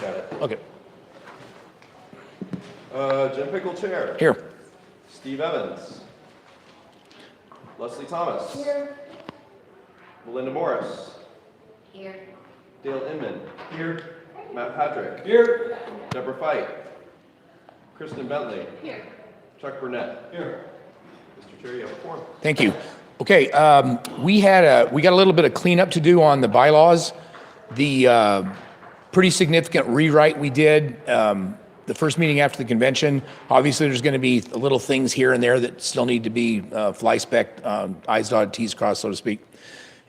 Got it. Okay. Jim Pickle, Chair. Here. Steve Evans. Leslie Thomas. Here. Melinda Morris. Here. Dale Inman. Here. Matt Patrick. Here. Deborah Fight. Kristen Bentley. Here. Chuck Burnett. Here. Mr. Chair, you have a quorum. Thank you. Okay, we got a little bit of cleanup to do on the bylaws. The pretty significant rewrite we did the first meeting after the convention. Obviously, there's going to be little things here and there that still need to be fly-specked, I's dotted, T's crossed, so to speak.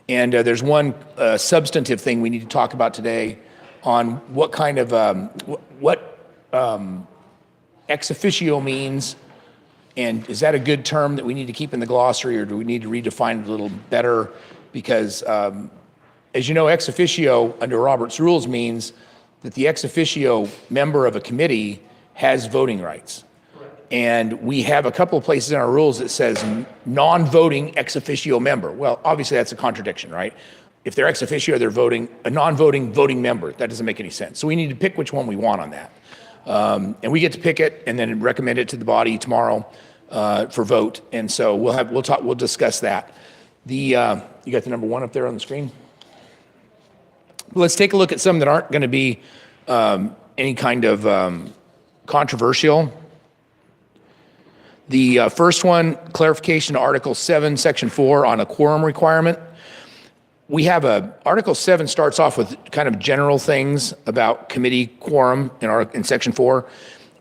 And there's one substantive thing we need to talk about today on what kind of ex officio means. And is that a good term that we need to keep in the glossary, or do we need to redefine it a little better? Because as you know, ex officio under Robert's rules means that the ex officio member of a committee has voting rights. And we have a couple of places in our rules that says non-voting ex officio member. Well, obviously that's a contradiction, right? If they're ex officio, they're voting, a non-voting voting member. That doesn't make any sense. So we need to pick which one we want on that. And we get to pick it and then recommend it to the body tomorrow for vote. And so we'll discuss that. You got the number 1 up there on the screen? Let's take a look at some that aren't going to be any kind of controversial. The first one, clarification to Article 7, Section 4 on a quorum requirement. We have Article 7 starts off with kind of general things about committee quorum in Section 4.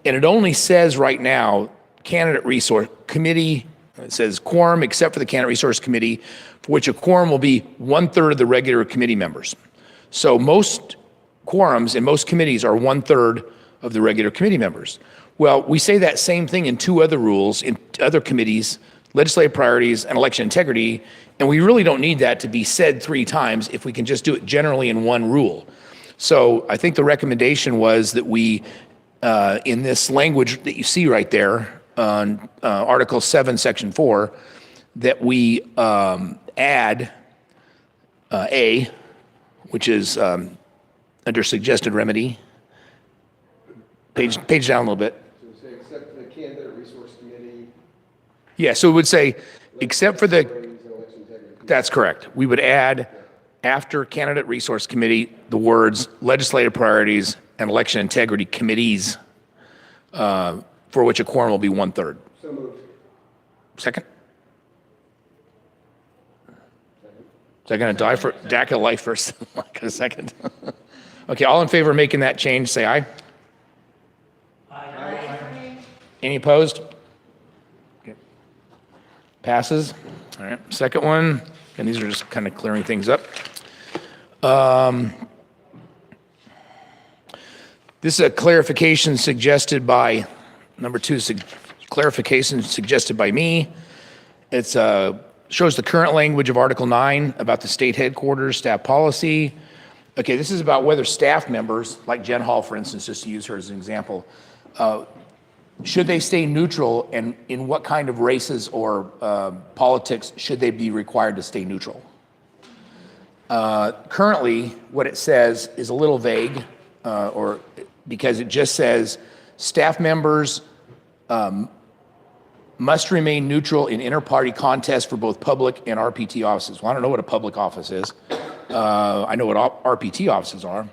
And it only says right now, candidate resource committee, it says quorum except for the candidate resource committee, for which a quorum will be 1/3 of the regular committee members. So most quorums in most committees are 1/3 of the regular committee members. Well, we say that same thing in 2 other rules, in other committees, legislative priorities and election integrity, and we really don't need that to be said 3 times if we can just do it generally in 1 rule. So I think the recommendation was that we, in this language that you see right there on Article 7, Section 4, that we add A, which is under suggested remedy. Page down a little bit. So say except for the candidate resource committee. Yeah, so it would say, except for the, that's correct. We would add, after candidate resource committee, the words legislative priorities and election integrity committees, for which a quorum will be 1/3. So moved. Second? Is that going to die for DACA life first? Like a second. Okay, all in favor of making that change, say aye. Aye. Any opposed? Okay. Passes. All right, second one, and these are just kind of clearing things up. This is a clarification suggested by, number 2, clarification suggested by me. It's shows the current language of Article 9 about the state headquarters staff policy. Okay, this is about whether staff members, like Jen Hall, for instance, just to use her as an example, should they stay neutral, and in what kind of races or politics should they be required to stay neutral? Currently, what it says is a little vague, because it just says staff members must remain neutral in inter-party contests for both public and RPT offices. Well, I don't know what a public office is. I know what RPT offices are,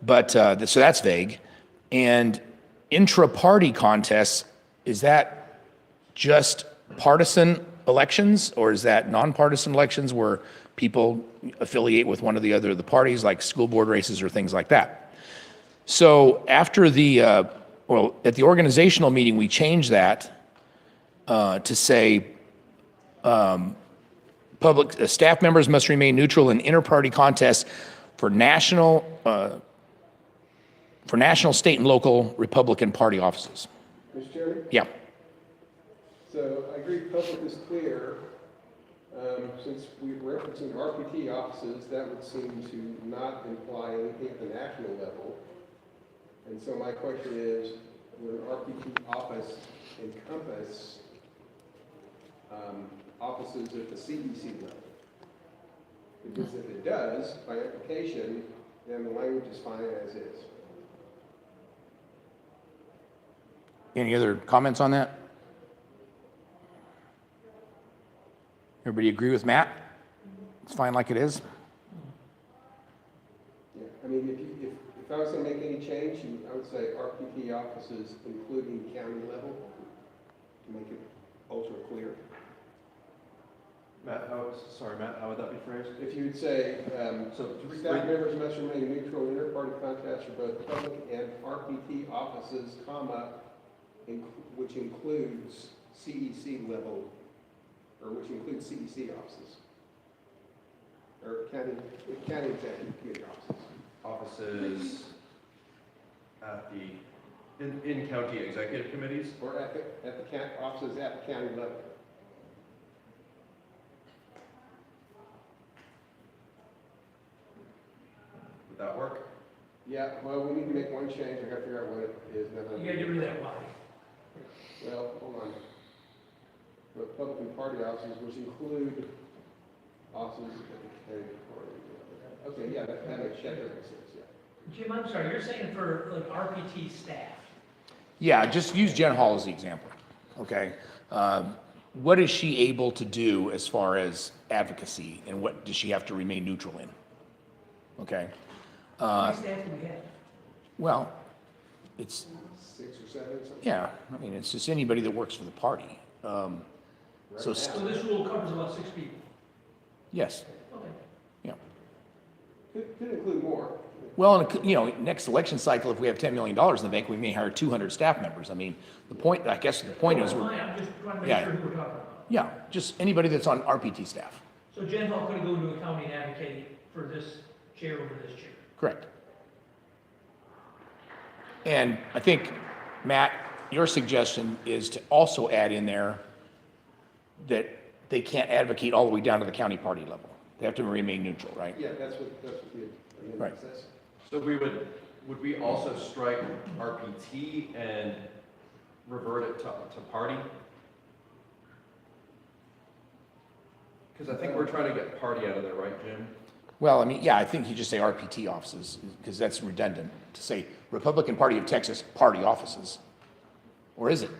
but so that's vague. And intra-party contests, is that just partisan elections, or is that nonpartisan elections where people affiliate with one or the other of the parties, like school board races or things like that? So after at the organizational meeting, we changed that to say public staff members must remain neutral in inter-party contests for national, state, and local Republican Party offices. Mr. Chairman? Yeah. So I agree public is clear. Since we're referencing RPT offices, that would seem to not imply anything at the national level. And so my question is, would an RPT office encompass offices at the CEC level? Because if it does, by implication, then the language is fine as is. Any other comments on that? Everybody agree with Matt? It's fine like it is? Yeah, I mean, if I was gonna make any change, I would say RPT offices, including county level, to make it ultra clear. Matt, how would that be phrased? If you would say, So, staff members must remain neutral in inter-party contacts for both public and RPT offices, comma, which includes CEC level, or which includes CEC offices. Or county executive committee offices. at the, in county executive committees? Or at the offices at the county level. Would that work? Yeah, well, we need to make one change, I gotta figure out what it is. You gotta get rid of that Y. Well, hold on. Republican Party offices, which include offices at the county party. Okay, yeah, that makes sense, yeah. Jim, I'm sorry, you're saying for like RPT staff? Yeah, just use Jen Hall as the example, okay? What is she able to do as far as advocacy, and what does she have to remain neutral in? Okay? How many staff do we have? Well, it's, 6 or 7, something? yeah, I mean, it's just anybody that works for the party. So, So this rule covers about 6 people? yes, Okay. yeah. Could include more. Well, and, you know, next election cycle, if we have $10 million in the bank, we may hire 200 staff members. I mean, the point, I guess the point is, Fine, I'm just trying to Yeah. make sure who we're talking about. yeah, just anybody that's on RPT staff. So Jen Hall couldn't go into a county and advocate for this chair over this chair? Correct. And I think, Matt, your suggestion is to also add in there that they can't advocate all the way down to the county party level. They have to remain neutral, right? Yeah, that's what the Right. amendment says. So would we also strike RPT and revert it to party? Because I think we're trying to get party out of there, right, Jim? Well, I mean, yeah, I think you just say RPT offices, because that's redundant, to say Republican Party of Texas party offices. Or is it,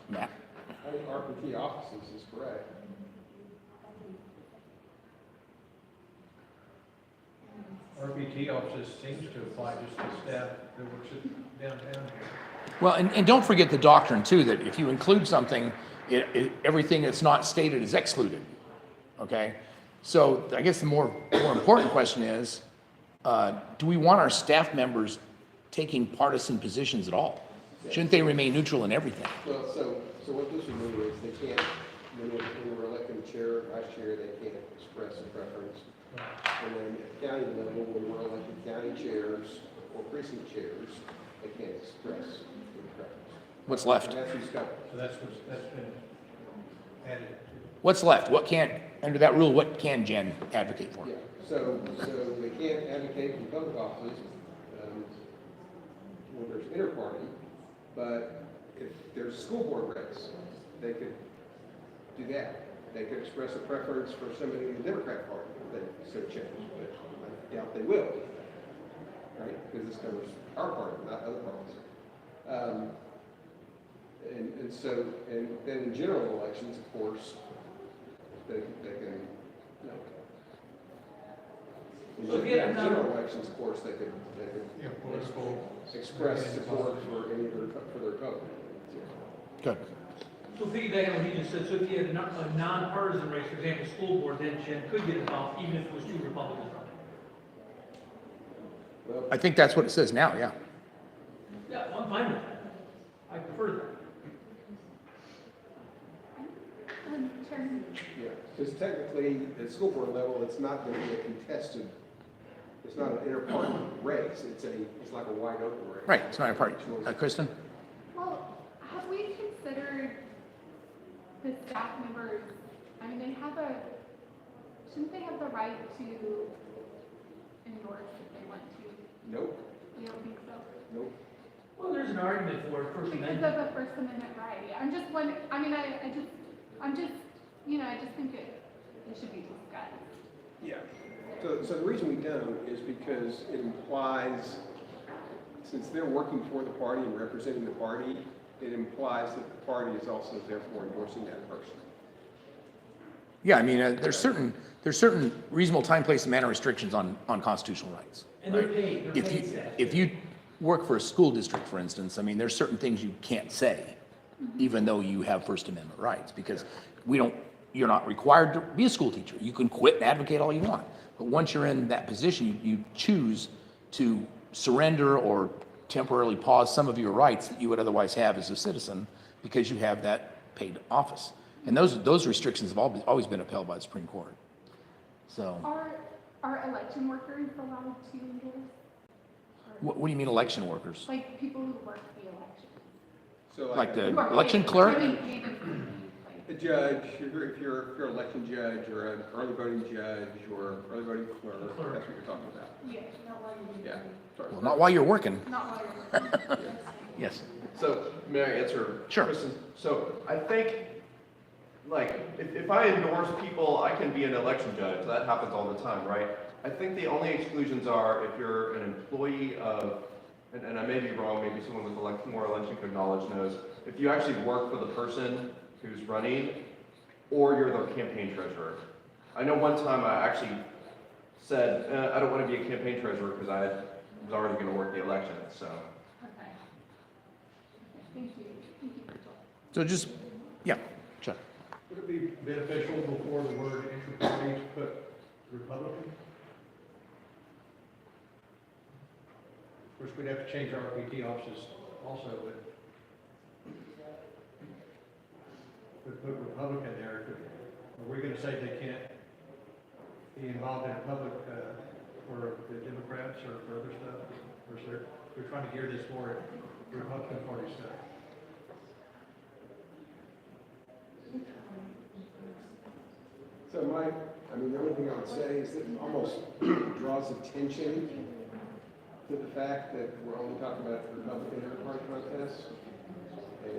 Matt? I think RPT offices is correct. RPT offices seems to apply just to staff that works at downtown here. Well, and don't forget the doctrine too, that if you include something, everything that's not stated is excluded, okay? So I guess the more important question is, do we want our staff members taking partisan positions at all? Shouldn't they remain neutral in everything? Well, so what this would mean is they can't, when we're electing chair, vice chair, they can't express a preference. And then at the county level, when we're electing county chairs or precinct chairs, they can't express a preference. What's left? And that's who's covered. So that's been added to. What's left? What can't, under that rule, what can Jen advocate for? Yeah, so they can't advocate in public offices, when there's inter-party, but if there's a school board race, they could do that. They could express a preference for somebody in the Democrat Party, if they so chose, but I doubt they will, right? Because this covers our party, not other parties. And then in general elections, of course, they can, you know, So if you had a general elections, of course, they could Yeah, political. express support for any of for their vote. Good. So piggyback on what he just said, so if you had a nonpartisan race, for example, school board, then Jen could get involved even if it was 2 Republicans running? Well, I think that's what it says now, yeah. Yeah, well, I'm fine with that. I prefer that. yeah, because technically, at school board level, it's not going to be a contested, it's not an inter-party race, it's like a wide open race. Right, it's not a party. Kristen? Well, have we considered the staff members, I mean, shouldn't they have the right to endorse if they want to? Nope, You don't think so? nope. Well, there's an argument for it, First Because Amendment. of the First Amendment right. I'm just wondering, I mean, I just think it should be discussed. Yeah. So the reason we don't is because it implies, since they're working for the party and representing the party, it implies that the party is also therefore endorsing that person. Yeah, I mean, there's certain reasonable time, place, and manner restrictions on constitutional rights. And they're right? paid, they're paid staff. If you work for a school district, for instance, I mean, there's certain things you can't say, even though you have First Amendment rights, because you're not required to be a school teacher. You can quit and advocate all you want. But once you're in that position, you choose to surrender or temporarily pause some of your rights that you would otherwise have as a citizen because you have that paid office. And those restrictions have always been upheld by the Supreme Court. So, Are election workers allowed to endorse? what do you mean election workers? Like people who work the election? So Like the Who are election paid- clerk? I mean, paid in- a like- judge, if you're an election judge or an early voting judge or early voting clerk, that's what you're talking about. Yeah, not while you're. Yeah. Sorry. Well, not while you're working. Not while you're working. Yes. So, may I answer? Sure. Kristen? So, I think, like, if I endorse people, I can be an election judge, that happens all the time, right? I think the only exclusions are if you're an employee of, and I may be wrong, maybe someone with more election code knowledge knows, if you actually work for the person who's running, or you're the campaign treasurer. I know one time I actually said, I don't want to be a campaign treasurer because I was already going to work the election, so. Okay. Thank you. Thank you for talking. So just, yeah, Chuck. Would it be beneficial before the word inter-party to put Republican? Of course, we'd have to change our RPT offices also, but put Republican there. Are we gonna say they can't be involved in a public, for the Democrats or for other stuff? Or is there, we're trying to gear this more Republican Party stuff? So the only thing I would say is that it almost draws attention to the fact that we're only talking about Republican inter-party contests.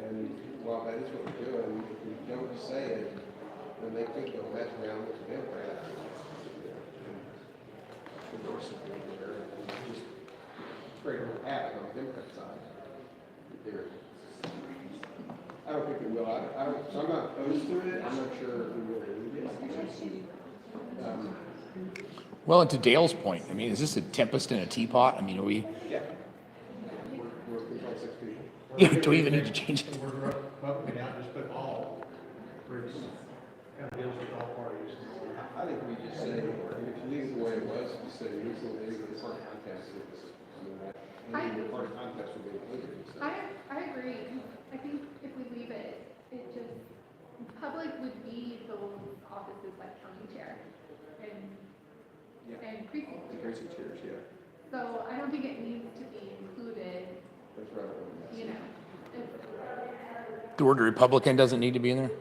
And while that is what we're doing, if we don't say it, then they think they'll mess around with the Democrats. Endorse it there, and just create a havoc on the Democrat side. I don't think it will. So I'm not opposed to it. I'm not sure if we really need it. Well, and to Dale's point, I mean, is this a tempest in a teapot? I mean, are we, Yeah. We're 6 people. yeah, do we even need to change it? The word Republican out, just put all, where it's kind of deals with all parties. I think we just say, if you leave it the way it was, just say recently the party contest is, the party contest would be included. So. I agree. I think if we leave it, it just, public would be those offices like county chair Yeah. and precinct chair. Precinct chairs, yeah. So I don't think it needs to be included, That's right. you know. If- The word Republican doesn't need to be in there?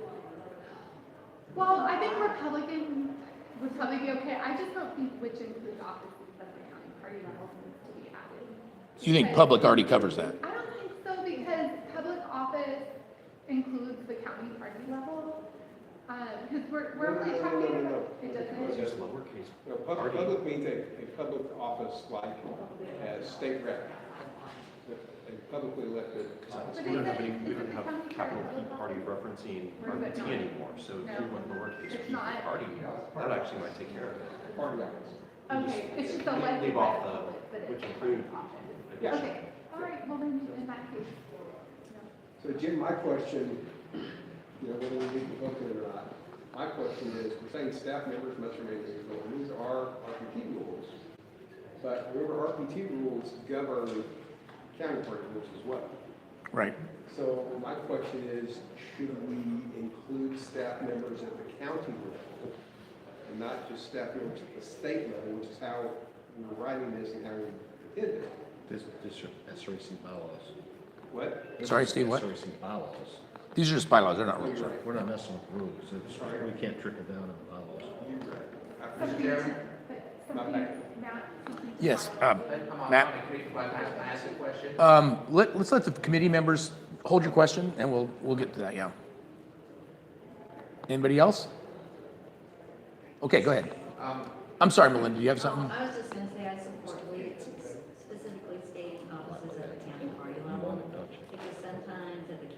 Well, I think Republican would probably be okay. I just don't think which includes offices at the county party level needs to be added. You think public already covers that? I don't think so because public office includes the county party level. Because we're really talking about, it doesn't. Just lowercase. No, public means a public office like as state rep. A publicly elected office. But We don't is have it- any, we is it don't have county capital P clerk? party referencing Or is it RPT not? anymore, so if No. you went lowercase It's p not. party, that actually might take care of it. Party office. Okay, it's just a Leave elected off by the, public, but it's which a include public office. Yeah. Okay, all right, well then, in that case. So Jim, my question, whether we need to vote it or not, my question is, we're saying staff members must remain neutral, and these are RPT rules. But remember, RPT rules govern county party rules as well. Right. So my question is, should we include staff members at the county level and not just staff members at the state level, which is how we're writing this and how we did it? This are SREC bylaws. What? Sorry, Steve, what? SREC bylaws. These are just bylaws, they're not rules. You're right. We're not messing with rules. We can't trickle down in the bylaws. You're right. Something, but My something, bad. Matt, something. Yes, I'm Matt? Can I ask a question? Let's let the committee members hold your question, and we'll get to that, yeah. Anybody else? Okay, go ahead. I'm sorry, Melinda, do you have something? I was just gonna say I support specifically stating offices at the county party level, because sometimes at the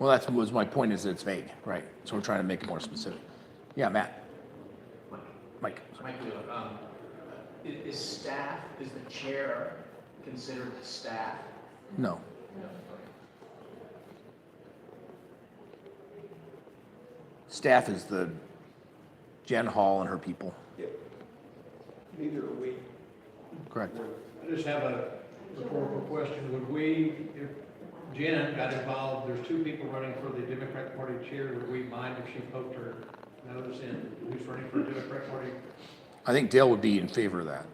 Well, that was my point, is that it's vague, right? So we're trying to make it more specific. Yeah, Matt? Mike? Mike Wheeler, is staff, is the chair considered the staff? No. Staff is the Jen Hall and her people. Yep. Neither are we. Correct. I just have a rhetorical question. Would we, if Jen got involved, there's two people running for the Democrat Party chair, would we mind if she poked her nose in who's running for the Democrat Party? I think Dale would be in favor of that.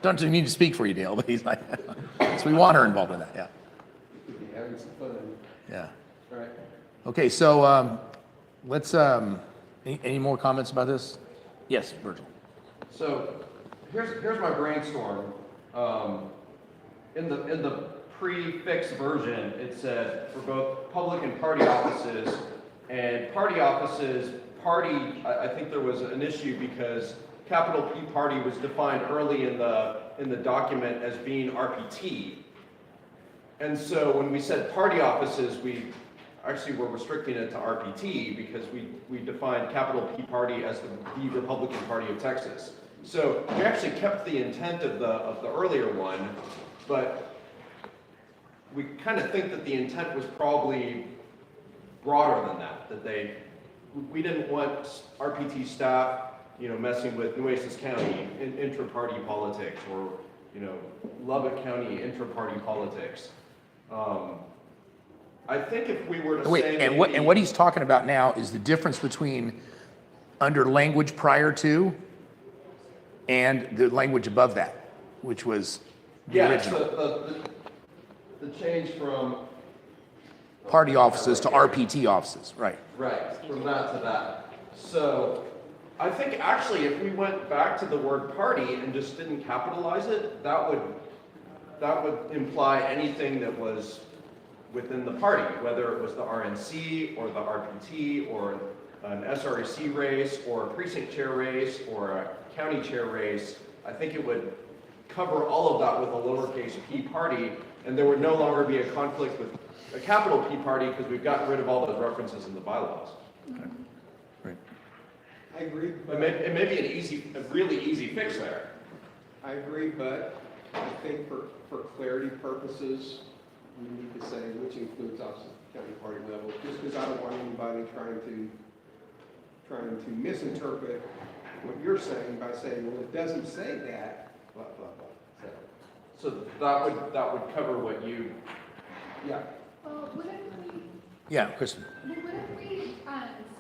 Don't need to speak for you, Dale, but he's like, so we want her involved in that, yeah. We'd be having some fun. Yeah. All right. Okay, so let's, any more comments about this? Yes, Virgil. So here's my brainstorm. In the pre-fixed version, it said for both public and party offices, and party offices, I think there was an issue because capital P party was defined early in the document as being RPT. And so when we said party offices, we actually were restricting it to RPT because we defined capital P party as the Republican Party of Texas. So we actually kept the intent of the earlier one, but we kind of think that the intent was probably broader than that, we didn't want RPT staff, messing with Nueces County intra-party politics or, Lubbock County intra-party politics. I think if we were to Wait, say and what he's talking about now is the difference between under language prior to and the language above that, which was the yeah, original. The change from Party offices to RPT offices, right. right, from that to that. So I think actually if we went back to the word party and just didn't capitalize it, that would imply anything that was within the party, whether it was the RNC or the RPT or an SREC race or a precinct chair race or a county chair race. I think it would cover all of that with a lowercase p party, and there would no longer be a conflict with a capital P party because we've gotten rid of all those references in the bylaws. Right. I agree, It may be a really easy fix there. I agree, but I think for clarity purposes, we need to say which includes officers at the county party level, just because I don't want anybody trying to misinterpret what you're saying by saying, well, it doesn't say that, blah, blah, blah. So that would cover what you. Yeah, Well, what if we, Yeah, Kristen.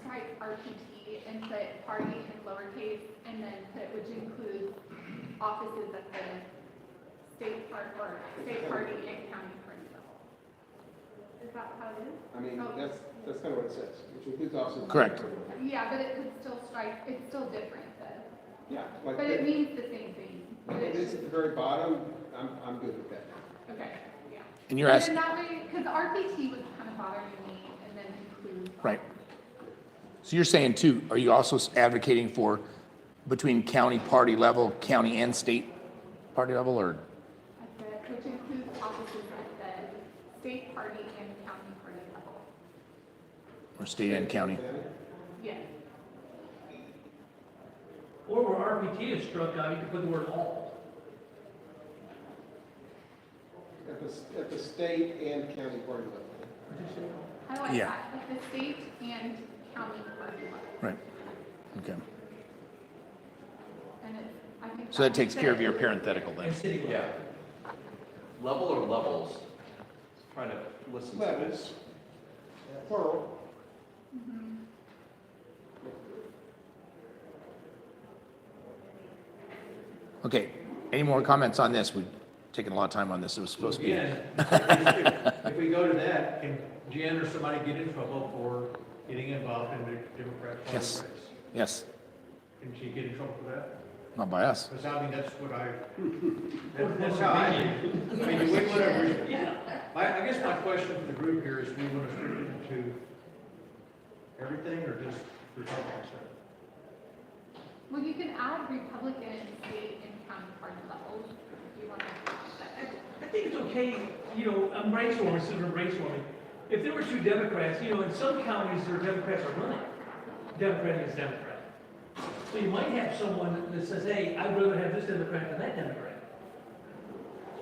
strike RPT and put party in lowercase and then put, which includes offices at the state party and county party level? Is that how it is? I mean, Oh. that's kind of what it says, which includes officers. Correct. Yeah, but it would still strike, it's still different though. Yeah, like, But it means the same thing. But it is it's, at the very bottom, I'm good with that. okay, yeah. And you're And asking, then that way, because RPT was kind of bothering me and then includes. right. So you're saying too, are you also advocating for between county party level, county and state party level, or? Which includes offices at the state party and county party level. Or state and county? Yes. Or where RPT is struck out, you could put the word all. At the state and county party level. I like Yeah. that, at the state and county party level. Right. Okay. And it's, I think. So that takes care of your parenthetical then. And city level. Yeah. Level or levels? Trying to listen to Levels. this. Plural. Okay, any more comments on this? We've taken a lot of time on this. It was supposed to be. Again, if we go to that, can Jen or somebody get in trouble for getting involved in the Democrat Party Yes. race? Yes, Can she get in trouble for that? not by us. Because I mean, that's what that's how I do. I mean, do we want to, Yeah. I guess my question for the group here is, do we want to restrict it to everything or just Republican stuff? Well, you can add Republican, state, and county party levels. Do you want to? I think it's okay, I'm brainstorming, sort of brainstorming. If there were two Democrats, in some counties, their Democrats are running, Democrat against Democrat. So you might have someone that says, hey, I'd rather have this Democrat than that Democrat.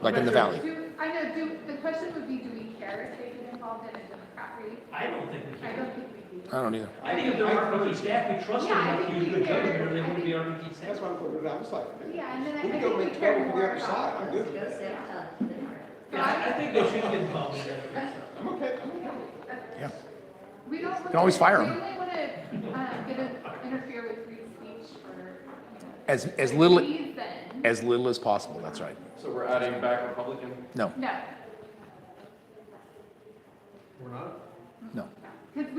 Like in the valley. The question would be, do we care if they get involved in a Democrat race? I don't think we I can. don't think we do. I don't either. I think if they're RPT staff, we trust them Yeah, I enough to think use we good care. judgment, or they I wouldn't be think- RPT staff. That's why I'm putting it out, I was like, Yeah, and then I we think can go we make care 12 from the more other side, I'm about. good with that. Yeah, I think they should get involved in that. I'm okay, I'm okay. Yeah. We don't. Can always fire 'em. We only want to interfere with free speech for, As little, reason. as little as possible, that's right. So we're adding back Republican? No, No, We're not? no. because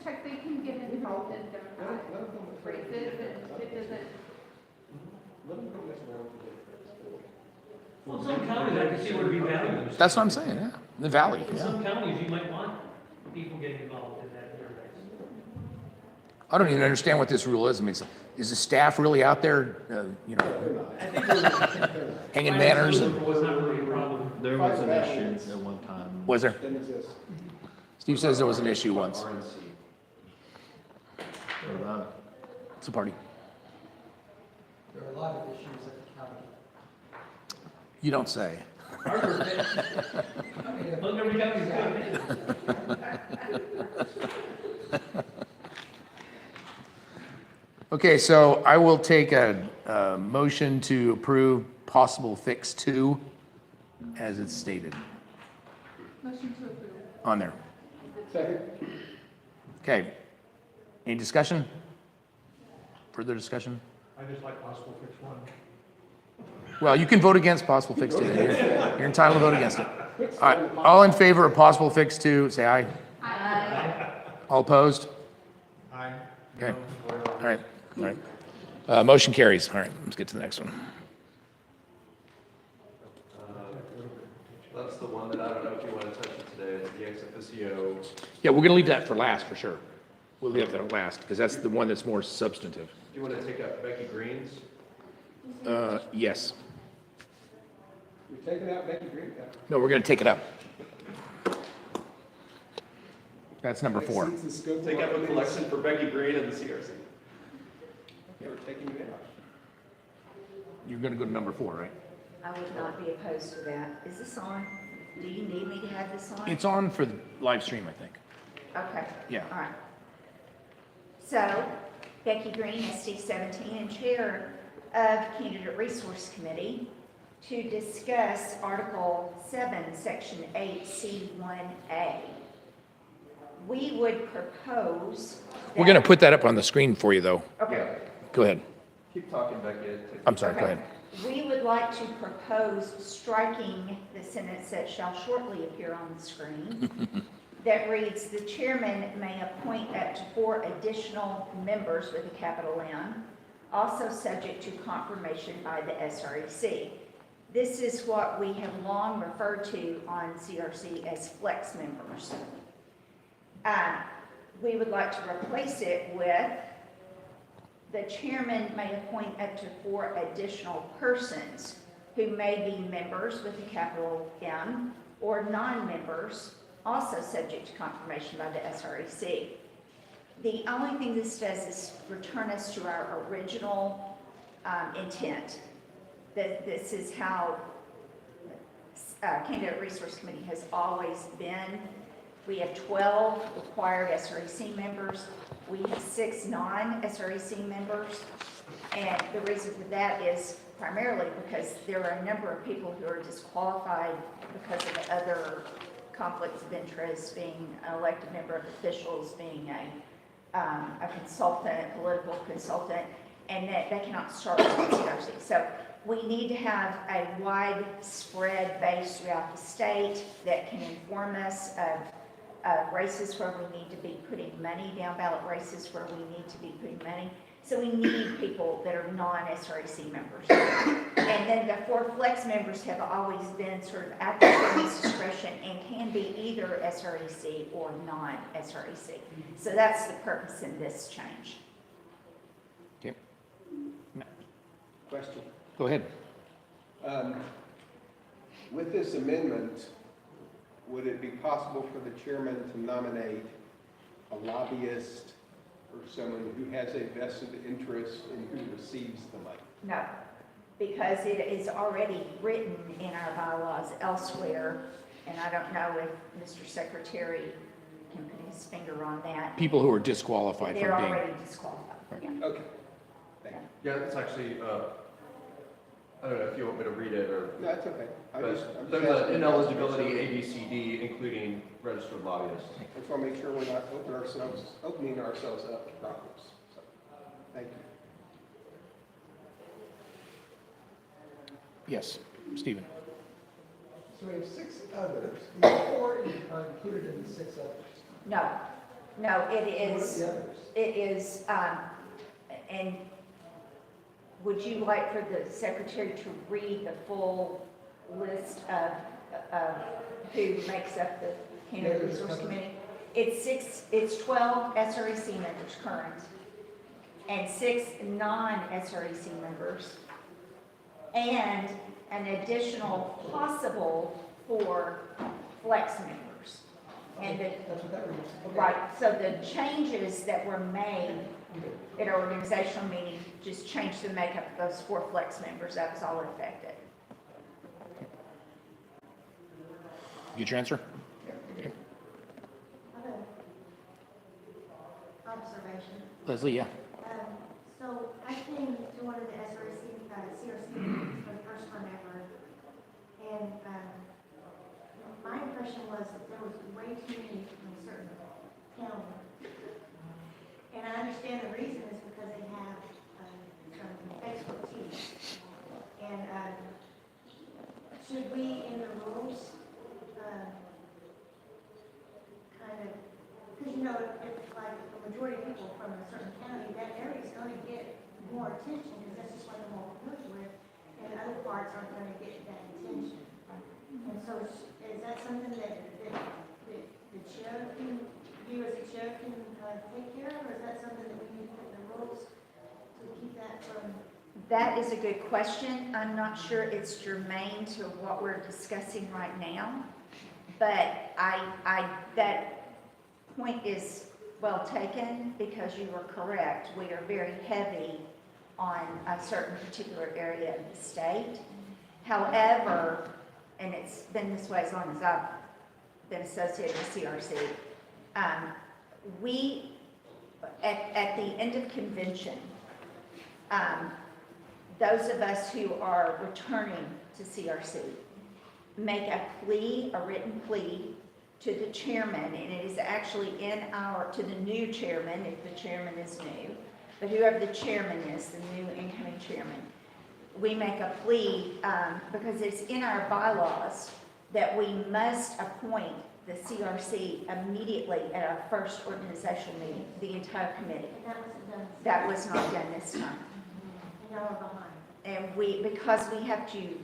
Chuck, they can get involved in Democratic races and it doesn't. Let them go mess around with it. Well, some counties, I can see where it'd be valuable. That's what I'm saying, yeah. The valley, In yeah. some counties, you might want people getting involved in that race. I don't even understand what this rule is. I mean, is the staff really out there, I think we're- hanging banners? and- Was not really a problem. There was an issue at one time. Was there? Didn't exist. Steve says there was an issue once. RNC. What about it? It's a party. There are a lot of issues at the county. You don't say. Montgomery County's good. Okay, so I will take a motion to approve possible fix 2 as it's stated Motion to approve. on there. Second, Okay. Any discussion? Further discussion? I just like possible fix 1. Well, you can vote against possible fix 2. You're entitled to vote against it. All right, all in favor of possible fix 2, say aye. All opposed? Aye. Okay. All right, all right. Motion carries. All right, let's get to the next one. That's the one that I don't know if you want to touch it today, it's the ex officio. Yeah, we're gonna leave that for last, for sure. We'll leave that last, because that's the one that's more substantive. Do you want to take up Becky Green's? Yes. you're taking out Becky Green? No, we're gonna take it up. That's number 4. Exceeds the scope of Take our up a committees. collection for Becky Green and the CRC. We're taking it out. You're gonna go to number 4, right? I would not be opposed to that. Is this on? Do you need me to have this on? It's on for the live stream, I think. Okay. Yeah. All right. So Becky Green, SD 17, and Chair of Candidate Resource Committee to discuss Article 7, Section 8, C1A. We would propose. We're gonna that- put that up on the screen for you, though. Okay. Go ahead. Keep talking, Becky. I'm sorry, go Okay. ahead. We would like to propose striking the sentence that shall shortly appear on the screen that reads, "The chairman may appoint up to 4 additional members with a capital M, also subject to confirmation by the SREC." This is what we have long referred to on CRC as flex members. We would like to replace it with, "The chairman may appoint up to 4 additional persons who may be members with a capital M or non-members, also subject to confirmation by the SREC." The only thing this does is return us to our original intent, that this is how Candidate Resource Committee has always been. We have 12 required SREC members. We have 6 non-SREC members. And the reason for that is primarily because there are a number of people who are disqualified because of other conflicts of interest, being an elected member of officials, being a consultant, political consultant, and that they cannot start with CRC. So we need to have a widespread base throughout the state that can inform us of races where we need to be putting money, down ballot races where we need to be putting money. So we need people that are non-SREC members. And then the 4 flex members have always been sort of at the chairman's discretion and can be either SREC or non-SREC. So that's the purpose in this change. Okay. Question. Go ahead. With this amendment, would it be possible for the chairman to nominate a lobbyist or someone who has a vested interest in who receives the money? No, because it is already written in our bylaws elsewhere, and I don't know if Mr. Secretary can put his finger on that. People who are disqualified They're from being. already disqualified, yeah. Okay. Thank you. Yeah, it's actually, I don't know if you want me to read it or, No, that's okay. I'm but just there's an asking. ineligibility ABCD, including registered lobbyists. I just want to make sure we're not opening ourselves up to problems. So, thank you. Yes, Stephen. So we have 6 others. These 4 are included in the 6 others. No, no, it What are is, the others? it is, and would you like for the secretary to read the full list of who makes up the Candidate Resource Committee? It's 12 SREC members current, and 6 non-SREC members, and an additional possible 4 flex members. And the, That's what that reads. Okay. right, so the changes that were made Okay. at our organizational meeting just changed the makeup of those 4 flex members. That was all it affected. Get your answer? Observation. Leslie, yeah. So I came to one of the CRC meetings for the first time ever, and my impression was that there was way too many from a certain county. And I understand the reason is because they have some expertise. And should we, in the rules, kind of, because you know, if like the majority of people from a certain county, that area is going to get more attention because that's just what they're more familiar with, and other parts aren't going to get that attention. And so is that something that the chair can, you as a chair can take care of, or is that something that we need to put in the rules to keep that from? That is a good question. I'm not sure it's germane to what we're discussing right now, but that point is well taken because you were correct. We are very heavy on a certain particular area of the state. However, and it's been this way as long as I've been associated with CRC, we, at the end of convention, those of us who are returning to CRC make a plea, a written plea to the chairman, and it is actually to the new chairman, if the chairman is new, but whoever the chairman is, the new incoming chairman, we make a plea, because it's in our bylaws that we must appoint the CRC immediately at our first organizational meeting, the entire committee. And that wasn't done. That was not done this time. And y'all are behind. And because we have to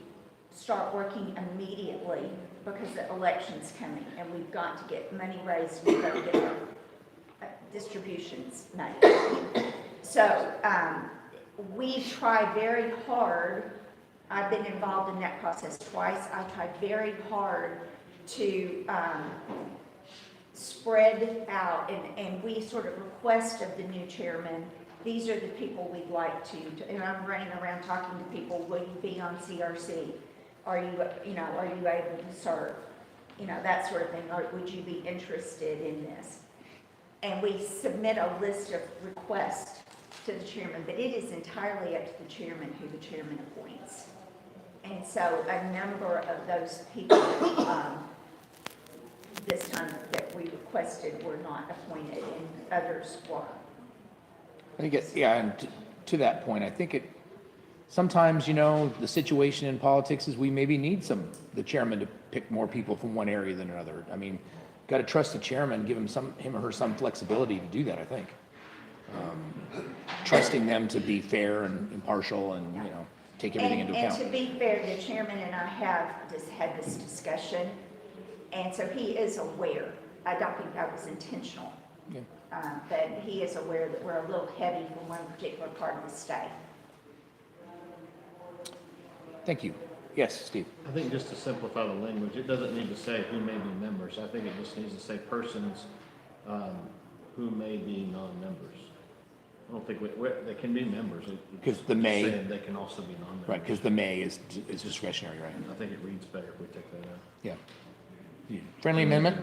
start working immediately because the election's coming and we've got to get money raised, we've got to get our distributions made. So, we try very hard. I've been involved in that process twice. I tried very hard to spread out, and we sort of request of the new chairman, these are the people we'd like to, and I'm running around talking to people, will you be on CRC? Are you able to serve? That sort of thing, or would you be interested in this? And we submit a list of requests to the chairman, but it is entirely up to the chairman who the chairman appoints. And so a number of those people, this time that we requested were not appointed, and others were. I think and to that point, I think sometimes, the situation in politics is we maybe need the chairman to pick more people from one area than another. I mean, got to trust the chairman, give him or her some flexibility to do that, I think. Trusting them to be fair and impartial and, take everything into account. And to be fair, the chairman and I have just had this discussion, and so he is aware. I don't think that was intentional. Yeah. But he is aware that we're a little heavy from one particular part of the state. Thank you. Yes, Steve? I think just to simplify the language, it doesn't need to say who may be members. I think it just needs to say persons who may be non-members. I don't think they can be members. Because the may- Just saying they can also be non-members. Right, because the may is discretionary, right? I think it reads better if we take that out. Yeah. Friendly amendment?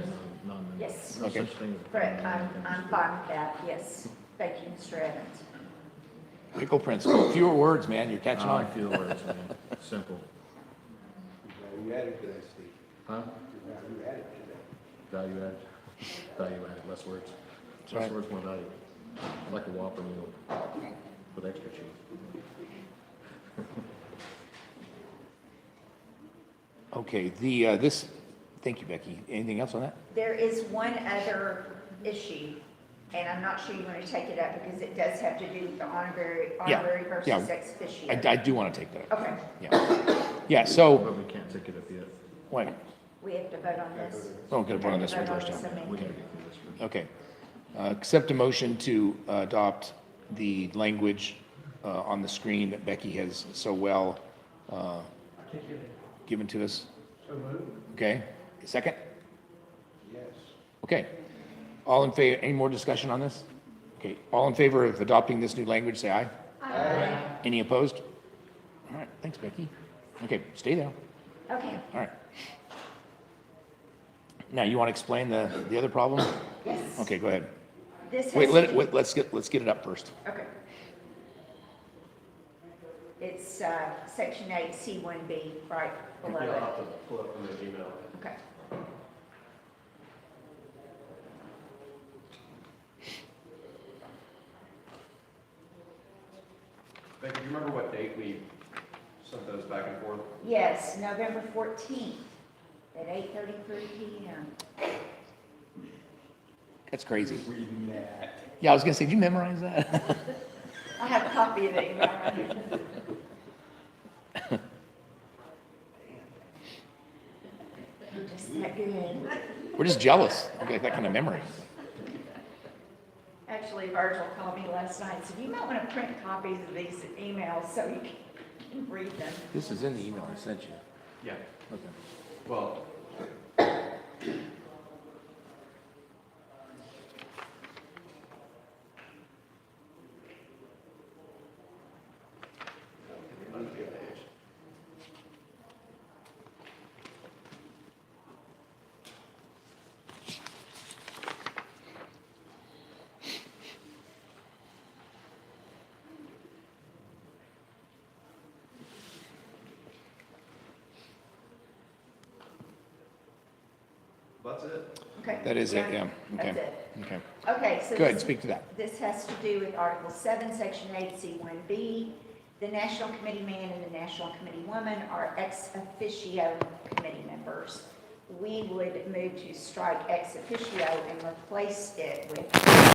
Non-members. Yes. No Okay. such thing as a Correct, non-member. I'm fine with that, yes. Thank you, Mr. Evans. Pickle principle. Fewer words, man. You're catching I on. like few words, man. Simple. You added to that, Steve. Huh? You added to that. Value added. Value added, less words. That's Less right. words, more value. Like a Whopper meal with extra cheese. Okay, thank you, Becky. Anything else on that? There is one other issue, and I'm not sure you want to take it up because it does have to do with the honorary Yeah, versus yeah. ex officio. I do want to take that up. Okay, Yeah. Yeah, so, But we can't take it up yet. wait, we have to vote on this. oh, gotta vote on this one Vote on first. this yeah. We amendment. gotta get through this first. Okay. Accept a motion to adopt the language on the screen that Becky has so well given to us. So moved. Okay, second? Yes. Okay. All in favor, any more discussion on this? Okay, all in favor of adopting this new language, say aye. Aye. Any opposed? All right, thanks, Becky. Okay, stay there. Okay, All right. Now, you want to explain the other problem? yes. Okay, go ahead. This Wait, has to do- let's get it up first. Okay. It's section 8, C1B, right below You'll it. have to pull up from the email. Okay. Becky, do you remember what date we sent those back and forth? Yes, November 14th at 8:33 PM. That's crazy. Reading that. Yeah, I was gonna say, did you memorize that? I have a copy of the email right here. I'm just that good. We're just jealous. Okay, that kind of memory. Actually, Virgil called me last night and said, you might want to print copies of these emails so you can read them. This is in the email I sent you. Yeah. Okay. Well, that's it. Okay. That is it, yeah. Okay. That's it. Okay. Okay, so Good, this- speak to that. This has to do with Article 7, Section 8C1B. The National Committee Man and the National Committee Woman are ex officio committee members. We would move to strike ex officio and replace it with